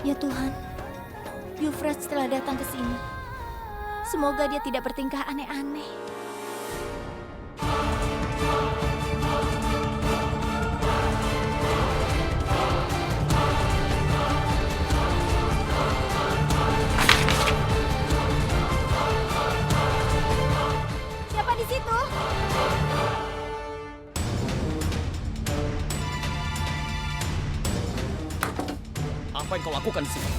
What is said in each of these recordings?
Ya Tuhan, Euphrates telah datang ke sini. Semoga dia tidak bertingkah aneh-aneh. Siapa di situ? Apa yang kau lakukan di sini?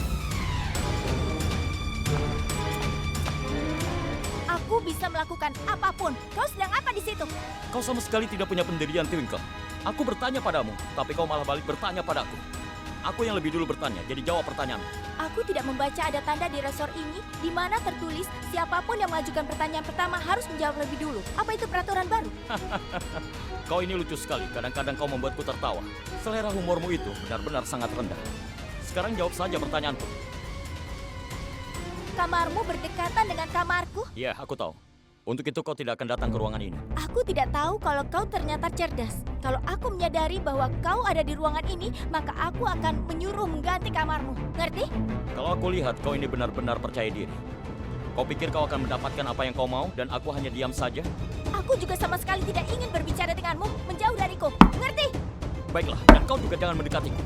Aku bisa melakukan apapun. Kau sedang apa di situ? Kau sama sekali tidak punya pendirian, Twinkle. Aku bertanya padamu, tapi kau malah balik bertanya padaku. Aku yang lebih dulu bertanya, jadi jawab pertanyaan. Aku tidak membaca ada tanda di resor ini di mana tertulis siapapun yang mengajukan pertanyaan pertama harus menjawab lebih dulu. Apa itu peraturan baru? Kau ini lucu sekali, kadang-kadang kau membuatku tertawa. Selera humormu itu benar-benar sangat rendah. Sekarang jawab saja pertanyaanku. Kamarmu berdekatan dengan kamarku? Ya, aku tahu. Untuk itu kau tidak akan datang ke ruangan ini. Aku tidak tahu kalau kau ternyata cerdas. Kalau aku menyadari bahwa kau ada di ruangan ini, maka aku akan menyuruh mengganti kamarmu. Ngerti? Kalau aku lihat kau ini benar-benar percaya diri. Kau pikir kau akan mendapatkan apa yang kau mau dan aku hanya diam saja? Aku juga sama sekali tidak ingin berbicara denganmu. Menjauh dariku. Ngerti? Baiklah, dan kau juga jangan mendekatiku.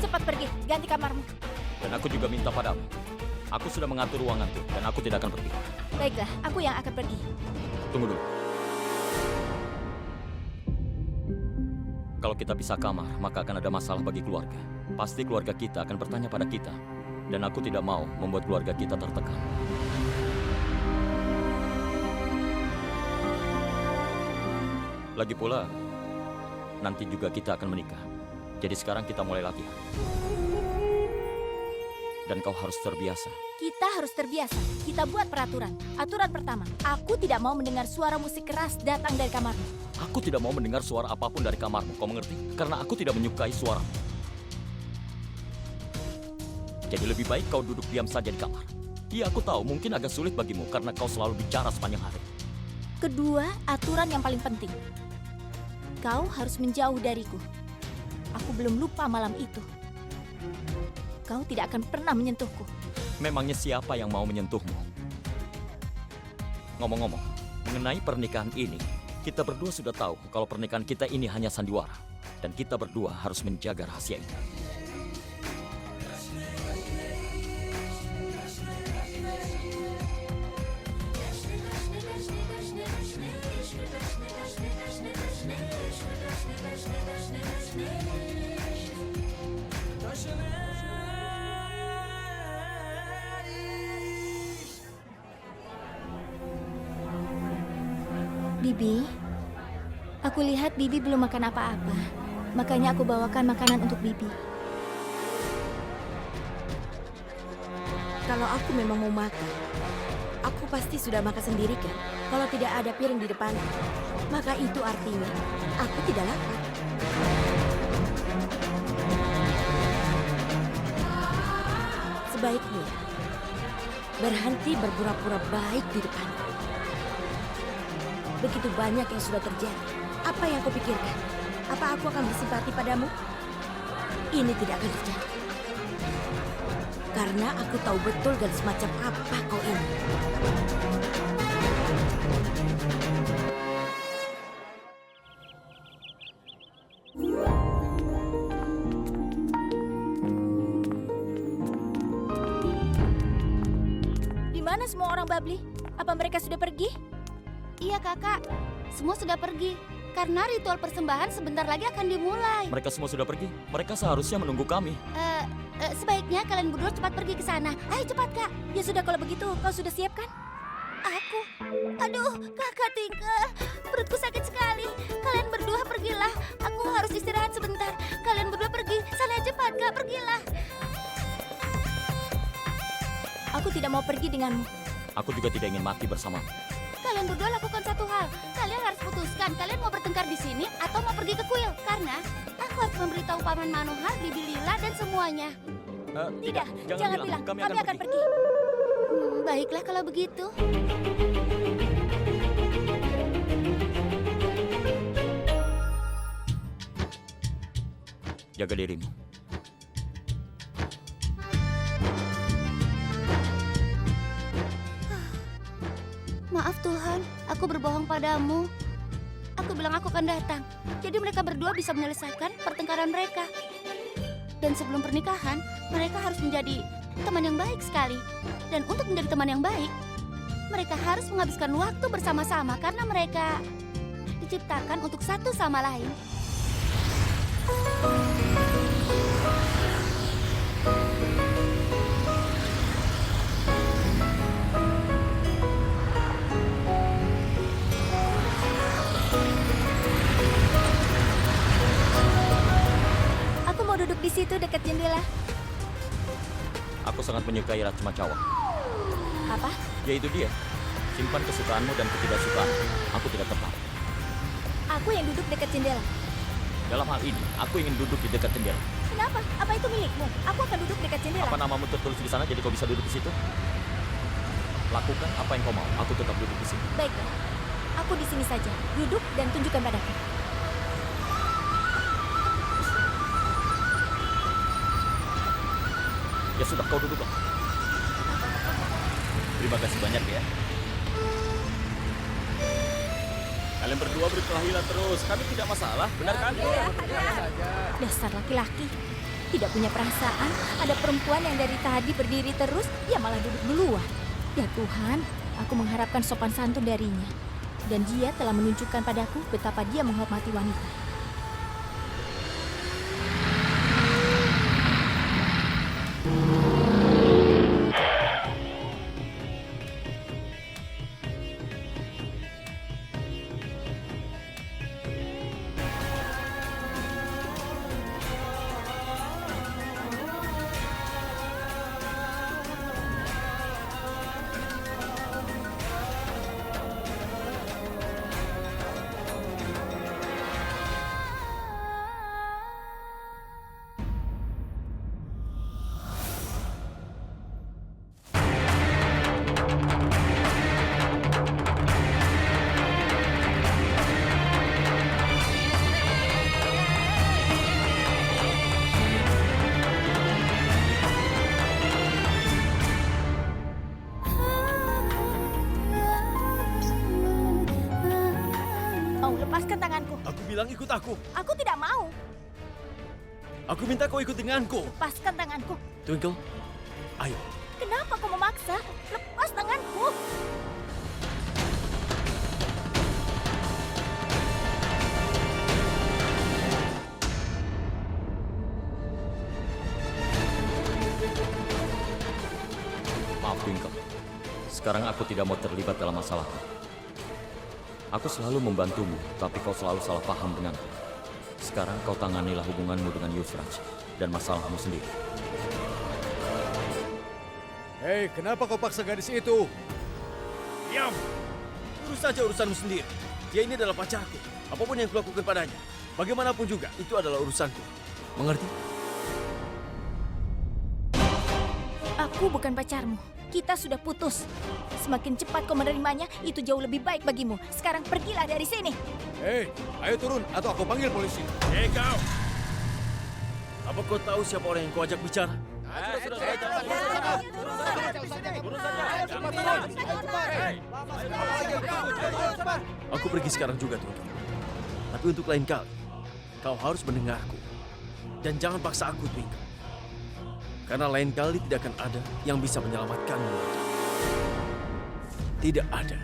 Cepat pergi, ganti kamarmu. Dan aku juga minta padamu. Aku sudah mengatur ruanganku dan aku tidak akan pergi. Baiklah, aku yang akan pergi. Tunggu dulu. Kalau kita pisah kamar, maka akan ada masalah bagi keluarga. Pasti keluarga kita akan bertanya pada kita. Dan aku tidak mau membuat keluarga kita tertekan. Lagi pula, nanti juga kita akan menikah. Jadi sekarang kita mulai latihan. Dan kau harus terbiasa. Kita harus terbiasa. Kita buat peraturan. Aturan pertama, aku tidak mau mendengar suara musik keras datang dari kamarmu. Aku tidak mau mendengar suara apapun dari kamarmu, kau mengerti? Karena aku tidak menyukai suaramu. Jadi lebih baik kau duduk diam saja di kamar. Iya, aku tahu mungkin agak sulit bagimu karena kau selalu bicara sepanjang hari. Kedua, aturan yang paling penting. Kau harus menjauh dariku. Aku belum lupa malam itu. Kau tidak akan pernah menyentuhku. Memangnya siapa yang mau menyentuhmu? Ngomong-ngomong, mengenai pernikahan ini, kita berdua sudah tahu kalau pernikahan kita ini hanya sandiwara. Dan kita berdua harus menjaga rahasia ini. Bibi, aku lihat Bibi belum makan apa-apa. Makanya aku bawakan makanan untuk Bibi. Kalau aku memang mau makan, aku pasti sudah makan sendiri kan? Kalau tidak ada piring di depan, maka itu artinya aku tidak lapar. Sebaiknya berhenti berpura-pura baik di depanku. Begitu banyak yang sudah terjadi. Apa yang kau pikirkan? Apa aku akan bersimpati padamu? Ini tidak akan terjadi. Karena aku tahu betul gadis macam apa kau ini. Di mana semua orang Babli? Apa mereka sudah pergi? Iya kakak, semua sudah pergi. Karena ritual persembahan sebentar lagi akan dimulai. Mereka semua sudah pergi. Mereka seharusnya menunggu kami. Sebaiknya kalian berdua cepat pergi ke sana. Ayo cepat kak. Ya sudah kalau begitu, kau sudah siap kan? Aku, aduh kakak Twinkle, perutku sakit sekali. Kalian berdua pergilah. Aku harus istirahat sebentar. Kalian berdua pergi. Sana cepat kak, pergilah. Aku tidak mau pergi denganmu. Aku juga tidak ingin mati bersamamu. Kalian berdua lakukan satu hal. Kalian harus putuskan. Kalian mau bertengkar di sini atau mau pergi ke kuil? Karena aku harus memberitahu Paman Manohar, Bibi Lila dan semuanya. Tidak, jangan bilang. Kami akan pergi. Baiklah kalau begitu. Jaga dirimu. Maaf Tuhan, aku berbohong padamu. Aku bilang aku akan datang. Jadi mereka berdua bisa menyelesaikan pertengkaran mereka. Dan sebelum pernikahan, mereka harus menjadi teman yang baik sekali. Dan untuk menjadi teman yang baik, mereka harus menghabiskan waktu bersama-sama karena mereka diciptakan untuk satu sama lain. Aku mau duduk di situ dekat jendela. Aku sangat menyukai Rachma Chawang. Apa? Yaitu dia. Simpan kesukaanmu dan ketidaksukaanmu. Aku tidak tertarik. Aku yang duduk dekat jendela. Dalam hal ini, aku ingin duduk di dekat jendela. Kenapa? Apa itu milikmu? Aku akan duduk dekat jendela. Apa namamu tertulis di sana jadi kau bisa duduk di situ? Lakukan apa yang kau mau. Aku tetap duduk di sini. Baiklah. Aku di sini saja. Duduk dan tunjukkan padaku. Ya sudah, kau duduklah. Terima kasih banyak ya. Kalian berdua berkelahilah terus. Kami tidak masalah, benar kan? Dasar laki-laki. Tidak punya perasaan. Ada perempuan yang dari tadi berdiri terus, dia malah duduk duluan. Ya Tuhan, aku mengharapkan sopan santun darinya. Dan dia telah menunjukkan padaku betapa dia menghormati wanita. Mau lepaskan tanganku. Aku bilang ikut aku. Aku tidak mau. Aku minta kau ikut denganku. Lepaskan tanganku. Twinkle, ayo. Kenapa kau memaksa? Lepas tanganku. Maaf, Twinkle. Sekarang aku tidak mau terlibat dalam masalahmu. Aku selalu membantumu, tapi kau selalu salah paham denganku. Sekarang kau tanganilah hubunganmu dengan Yusraj dan masalahmu sendiri. Hei, kenapa kau paksa gadis itu? Diam! Urus saja urusanmu sendiri. Dia ini adalah pacarku. Apapun yang kulakukan padanya, bagaimanapun juga, itu adalah urusanku. Mengerti? Aku bukan pacarmu. Kita sudah putus. Semakin cepat kau menerimanya, itu jauh lebih baik bagimu. Sekarang pergilah dari sini. Hei, ayo turun atau aku panggil polisi. Hei kau! Apa kau tahu siapa orang yang kau ajak bicara? Aku pergi sekarang juga, Twinkle. Tapi untuk lain kali, kau harus mendengarku. Dan jangan paksa aku, Twinkle. Karena lain kali tidak akan ada yang bisa menyelamatkanmu lagi. Tidak ada.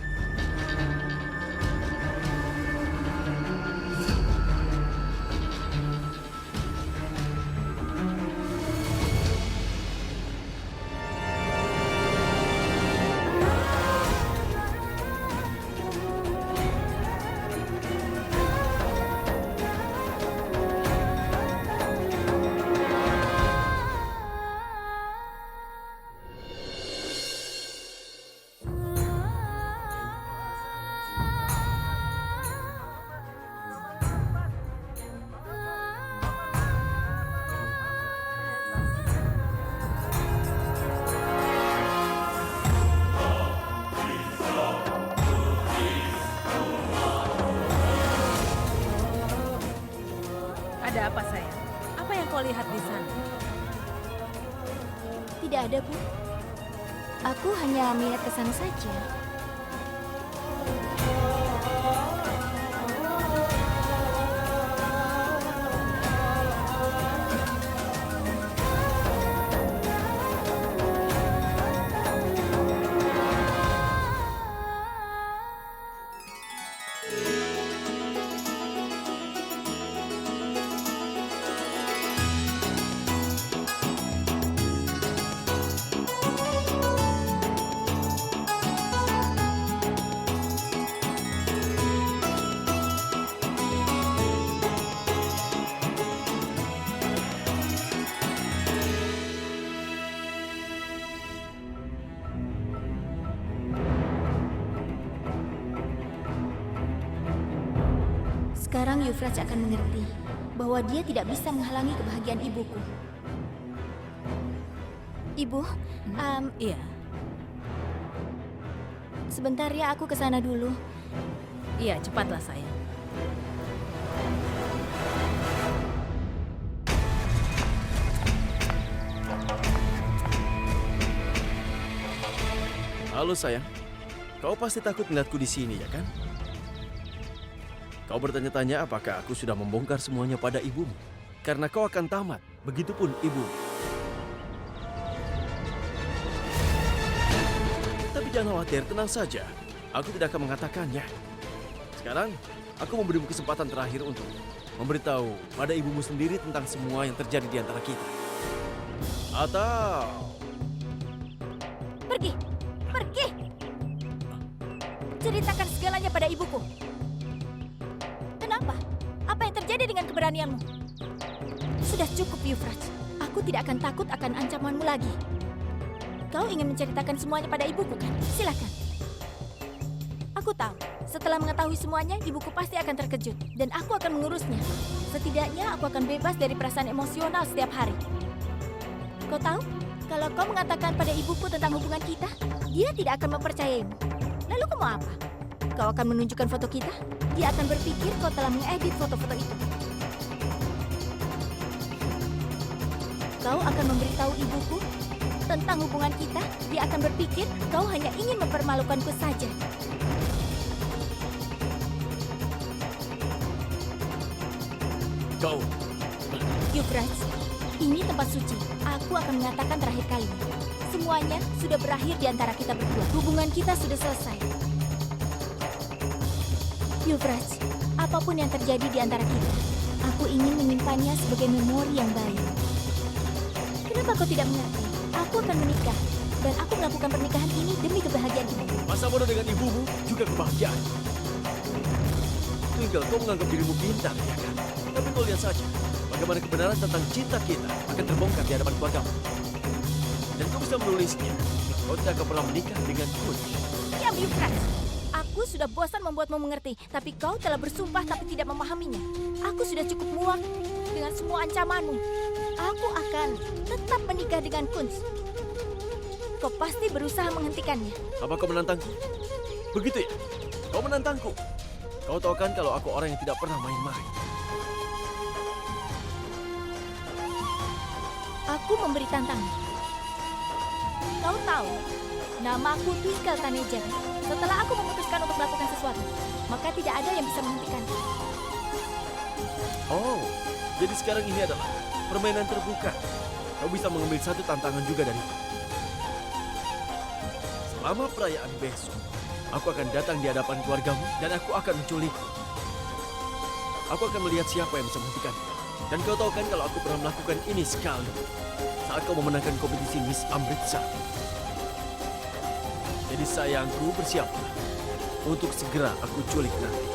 Apa yang kau lihat di sana? Tidak ada, Bu. Aku hanya melihat ke sana saja. Sekarang Euphrates akan mengerti bahwa dia tidak bisa menghalangi kebahagiaan ibuku. Ibu, Iya. sebentar ya, aku ke sana dulu. Iya, cepatlah sayang. Halo sayang, kau pasti takut melihatku di sini ya kan? Kau bertanya-tanya apakah aku sudah membongkar semuanya pada ibumu? Karena kau akan tamat, begitupun ibu. Tapi jangan khawatir, tenang saja. Aku tidak akan mengatakannya. Sekarang, aku memberimu kesempatan terakhir untuk memberitahu pada ibumu sendiri tentang semua yang terjadi di antara kita. Atau Pergi! Pergi! Ceritakan segalanya pada ibuku. Kenapa? Apa yang terjadi dengan keberanianmu? Sudah cukup, Euphrates. Aku tidak akan takut akan ancamanmu lagi. Kau ingin menceritakan semuanya pada ibuku, kan? Silakan. Aku tahu, setelah mengetahui semuanya, ibuku pasti akan terkejut. Dan aku akan mengurusnya. Setidaknya aku akan bebas dari perasaan emosional setiap hari. Kau tahu, kalau kau mengatakan pada ibuku tentang hubungan kita, dia tidak akan mempercayaimu. Lalu kau mau apa? Kau akan menunjukkan foto kita? Dia akan berpikir kau telah mengedit foto-foto itu. Kau akan memberitahu ibuku tentang hubungan kita, dia akan berpikir kau hanya ingin mempermalukanku saja. kau Euphrates, ini tempat suci. Aku akan mengatakan terakhir kali. Semuanya sudah berakhir di antara kita berdua. Hubungan kita sudah selesai. Euphrates, apapun yang terjadi di antara kita, aku ingin menyimpannya sebagai memori yang baik. Kenapa kau tidak mengerti? Aku akan menikah, dan aku melakukan pernikahan ini demi kebahagiaan ibu. masa bodoh dengan ibumu juga kebahagiaan. Twinkle, kau menganggap dirimu pintar, ya kan? Tapi kau lihat saja, bagaimana kebenaran tentang cinta kita akan terbongkar di hadapan keluargamu. Dan kau bisa menulisnya. Kau tidak akan pernah menikah dengan Kunz. Diam, Euphrates. Aku sudah bosan membuatmu mengerti, tapi kau telah bersumpah tapi tidak memahaminya. Aku sudah cukup muak dengan semua ancamanmu. Aku akan tetap menikah dengan Kunz. Kau pasti berusaha menghentikannya. Apa kau menantangku? Begitu ya? Kau menantangku. Kau tahu kan kalau aku orang yang tidak pernah main-main. Aku memberi tantangan. Kau tahu, namaku Twinkle Taneja. Setelah aku memutuskan untuk melakukan sesuatu, maka tidak ada yang bisa menghentikanku. Oh, jadi sekarang ini adalah permainan terbuka. Kau bisa mengambil satu tantangan juga dariku. Selama perayaan besok, aku akan datang di hadapan keluargamu dan aku akan menculikmu. Aku akan melihat siapa yang bisa menghentikannya. Dan kau tahu kan kalau aku pernah melakukan ini sekali saat kau memenangkan kompetisi Miss Amritsar. Jadi sayangku, bersiaplah untuk segera aku culik nanti.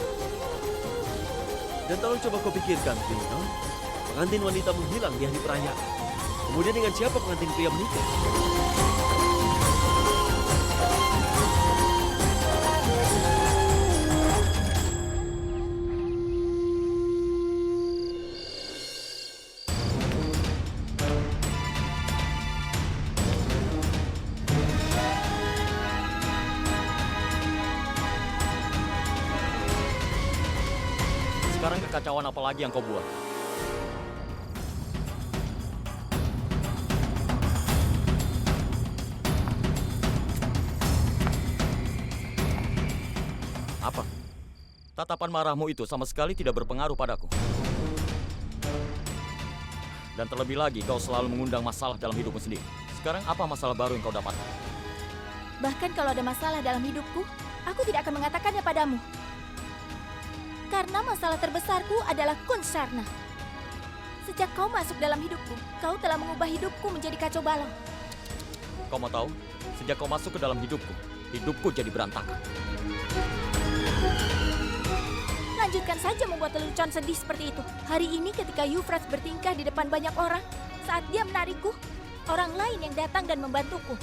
Dan tolong coba kau pikirkan, Twinkle. Pengantin wanita menghilang di hari perayaan. Kemudian dengan siapa pengantin pria menikah? Sekarang kekacauan apa lagi yang kau buat? Tatapan marahmu itu sama sekali tidak berpengaruh padaku. Dan terlebih lagi, kau selalu mengundang masalah dalam hidupmu sendiri. Sekarang apa masalah baru yang kau dapat? Bahkan kalau ada masalah dalam hidupku, aku tidak akan mengatakannya padamu. Karena masalah terbesarku adalah Kunsarna. Sejak kau masuk dalam hidupku, kau telah mengubah hidupku menjadi kacau balau. Kau mau tahu? Sejak kau masuk ke dalam hidupku jadi berantakan. Lanjutkan saja membuat lelucon sedih seperti itu. Hari ini ketika Euphrates bertingkah di depan banyak orang, saat dia menarikku, orang lain yang datang dan membantuku.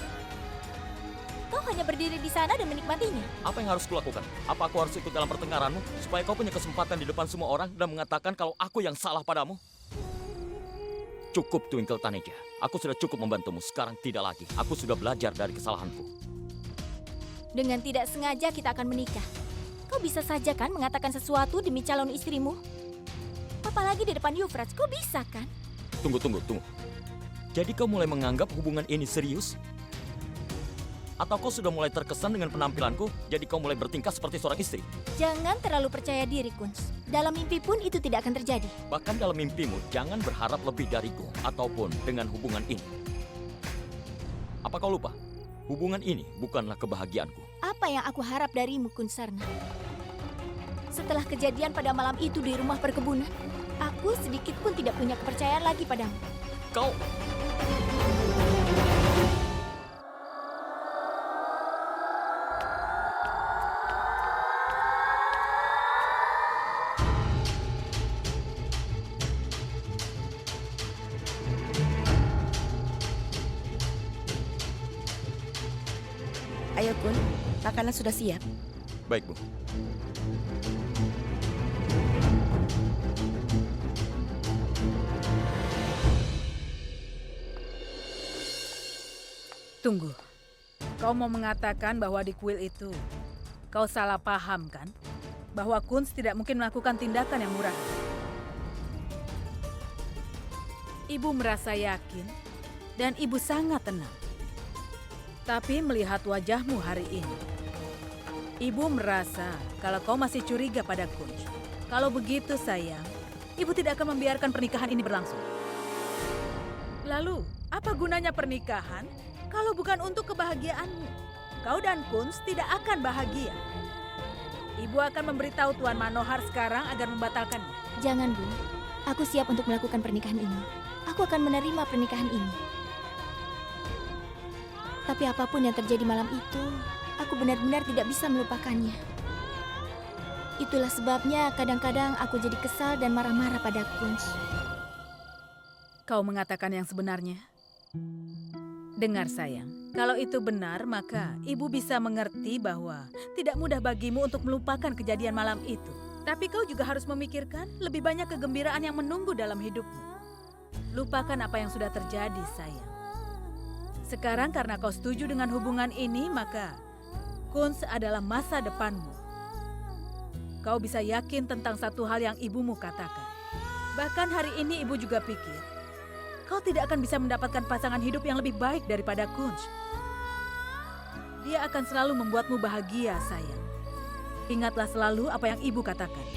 Kau hanya berdiri di sana dan menikmatinya. Apa yang harus kulakukan? Apa aku harus ikut dalam pertengkaranmu supaya kau punya kesempatan di depan semua orang dan mengatakan kalau aku yang salah padamu? Cukup, Twinkle Taneja. Aku sudah cukup membantumu. Sekarang tidak lagi. Aku sudah belajar dari kesalahanku. Dengan tidak sengaja kita akan menikah. Kau bisa saja kan mengatakan sesuatu demi calon istrimu? Apalagi di depan Euphrates, kau bisa kan? Tunggu. Jadi kau mulai menganggap hubungan ini serius? Atau kau sudah mulai terkesan dengan penampilanku, jadi kau mulai bertingkah seperti seorang istri? Jangan terlalu percaya diri, Kunz. Dalam mimpi pun itu tidak akan terjadi. Bahkan dalam mimpimu, jangan berharap lebih dariku ataupun dengan hubungan ini. Apa kau lupa? Hubungan ini bukanlah kebahagiaanku. Apa yang aku harap darimu, Kunsarna? Setelah kejadian pada malam itu di rumah perkebunan, aku sedikit pun tidak punya kepercayaan lagi padamu. Kau... Ayo Kun, makanan sudah siap. Baik, Bu. Tunggu. Kau mau mengatakan bahwa di kuil itu kau salah paham kan? Bahwa Kunz tidak mungkin melakukan tindakan yang murah. Ibu merasa yakin dan ibu sangat tenang. Tapi melihat wajahmu hari ini, ibu merasa kalau kau masih curiga pada Kunz. Kalau begitu sayang, ibu tidak akan membiarkan pernikahan ini berlangsung. Lalu, apa gunanya pernikahan kalau bukan untuk kebahagiaanmu? Kau dan Kunz tidak akan bahagia. Ibu akan memberitahu Tuan Manohar sekarang agar membatalkannya. Jangan, Bu. Aku siap untuk melakukan pernikahan ini. Aku akan menerima pernikahan ini. Tapi apapun yang terjadi malam itu, aku benar-benar tidak bisa melupakannya. Itulah sebabnya kadang-kadang aku jadi kesal dan marah-marah pada Kunz. Kau mengatakan yang sebenarnya. Dengar sayang, kalau itu benar maka ibu bisa mengerti bahwa tidak mudah bagimu untuk melupakan kejadian malam itu. Tapi kau juga harus memikirkan lebih banyak kegembiraan yang menunggu dalam hidupmu. Lupakan apa yang sudah terjadi sayang. Sekarang karena kau setuju dengan hubungan ini, maka Kunz adalah masa depanmu. Kau bisa yakin tentang satu hal yang ibumu katakan. Bahkan hari ini ibu juga pikir, kau tidak akan bisa mendapatkan pasangan hidup yang lebih baik daripada Kunz. Dia akan selalu membuatmu bahagia, sayang. Ingatlah selalu apa yang ibu katakan.